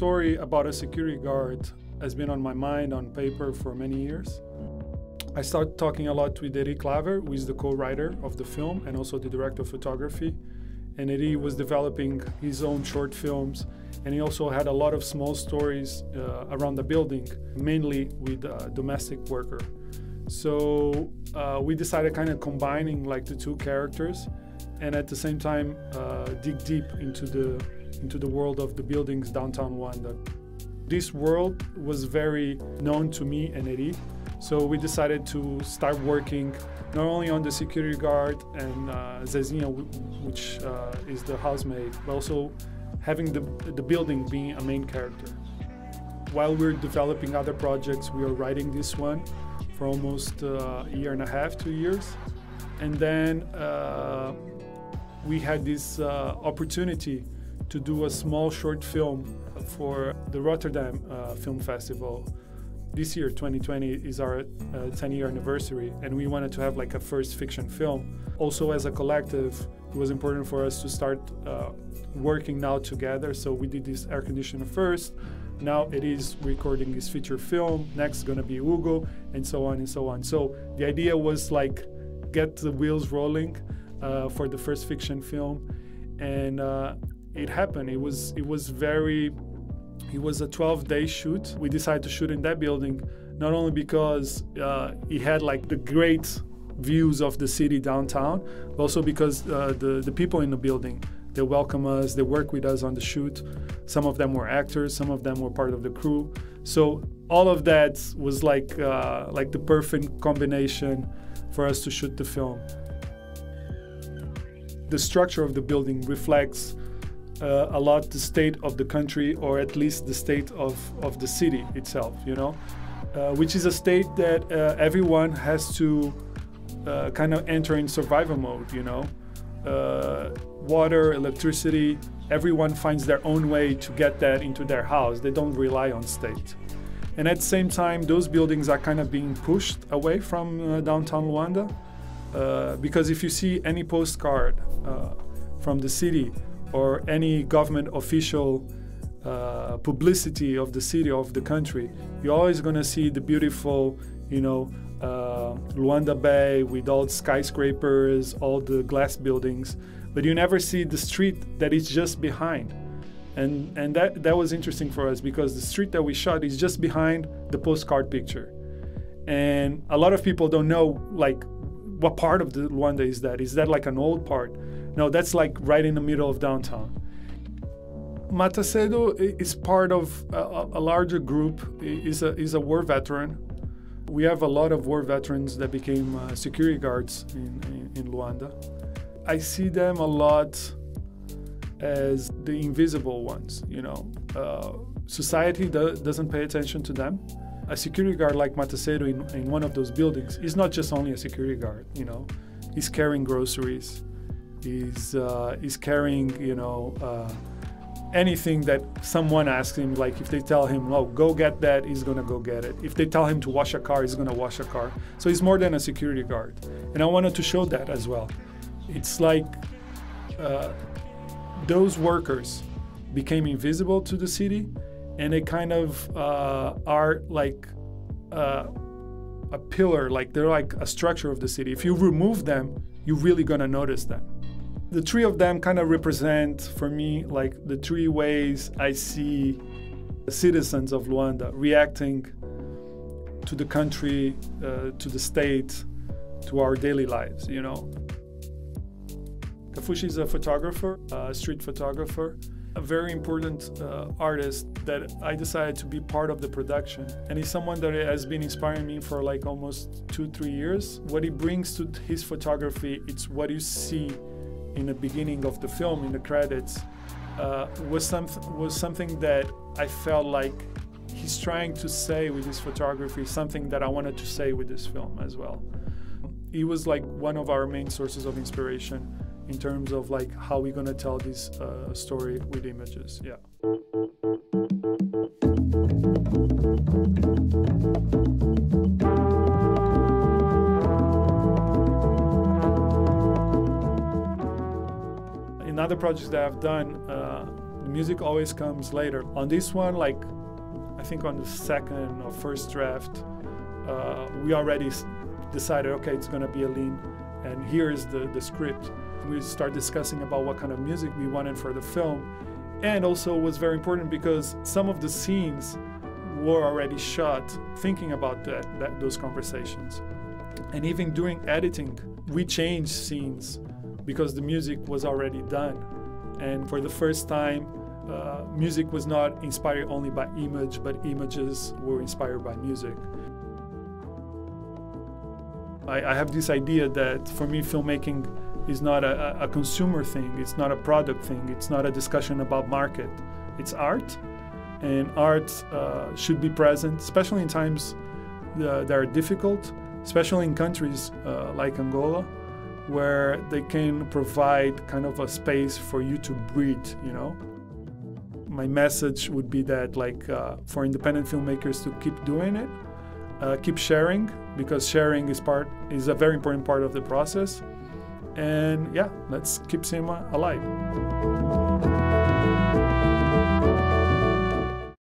story about a security guard has been on my mind on paper for many years. I started talking a lot with Eddie Claver, who is the co-writer of the film and also the director of photography. And Eddie was developing his own short films, and he also had a lot of small stories around the building, mainly with a domestic worker. So we decided kind of combining like the two characters, and at the same time dig deep into the world of the buildings downtown Luanda. This world was very known to me and Eddie, so we decided to start working not only on the security guard and Zezinha, which is the housemaid, but also having the building being a main character. While we're developing other projects, we are writing this one for almost a year and a half, 2 years. And then we had this opportunity to do a small short film for the Rotterdam Film Festival. This year, 2020, is our 10-year anniversary, and we wanted to have like a first fiction film. Also, as a collective, it was important for us to start working now together. So we did this air conditioner first. Now it is recording his feature film. Next is gonna be Hugo, and so on and so on. So the idea was like get the wheels rolling for the first fiction film, and it happened. It was a 12-day shoot. We decided to shoot in that building, not only because it had like the great views of the city downtown, but also because the people in the building, they welcome us, they work with us on the shoot. Some of them were actors, some of them were part of the crew. So all of that was like the perfect combination for us to shoot the film. The structure of the building reflects a lot the state of the country, or at least the state of the city itself, you know, which is a state that everyone has to kind of enter in survival mode, you know. Water, electricity, everyone finds their own way to get that into their house. They don't rely on state. And at the same time, those buildings are kind of being pushed away from downtown Luanda, because if you see any postcard from the city, or any government official publicity of the city, of the country, you're always gonna see the beautiful, you know, Luanda Bay with all the skyscrapers, all the glass buildings, but you never see the street that is just behind. And that was interesting for us, because the street that we shot is just behind the postcard picture. And a lot of people don't know, like, what part of the Luanda is that? Is that like an old part? No, that's like right in the middle of downtown. Matacedo is part of a larger group, is a war veteran. We have a lot of war veterans that became security guards in Luanda. I see them a lot as the invisible ones, you know. Society doesn't pay attention to them. A security guard like Matacedo in one of those buildings is not just only a security guard, you know. He's carrying groceries. He's carrying, you know, anything that someone asks him. Like if they tell him, "Oh, go get that," he's gonna go get it. If they tell him to wash a car, he's gonna wash a car. So he's more than a security guard, and I wanted to show that as well. It's like those workers became invisible to the city, and they kind of are like a pillar, like they're like a structure of the city. If you remove them, you're really gonna notice them. The three of them kind of represent, for me, like the three ways I see the citizens of Luanda reacting to the country, to the state, to our daily lives, you know. Kafushi is a photographer, a street photographer, a very important artist that I decided to be part of the production. And he's someone that has been inspiring me for like almost 2-3 years. What he brings to his photography, it's what you see in the beginning of the film, in the credits, was something that I felt like he's trying to say with his photography, something that I wanted to say with this film as well. He was like one of our main sources of inspiration in terms of like how we're gonna tell this story with images, yeah. In other projects that I've done, the music always comes later. On this one, like, I think on the second or first draft, we already decided, okay, it's gonna be a lean, and here is the script. We start discussing about what kind of music we wanted for the film, and also was very important because some of the scenes were already shot thinking about those conversations. And even during editing, we changed scenes because the music was already done. And for the first time, music was not inspired only by image, but images were inspired by music. I have this idea that for me, filmmaking is not a consumer thing, it's not a product thing, it's not a discussion about market. It's art, and art should be present, especially in times that are difficult, especially in countries like Angola, where they can provide kind of a space for you to breathe, you know? My message would be that, like, for independent filmmakers to keep doing it, keep sharing, because sharing is a very important part of the process. And yeah, let's keep cinema alive.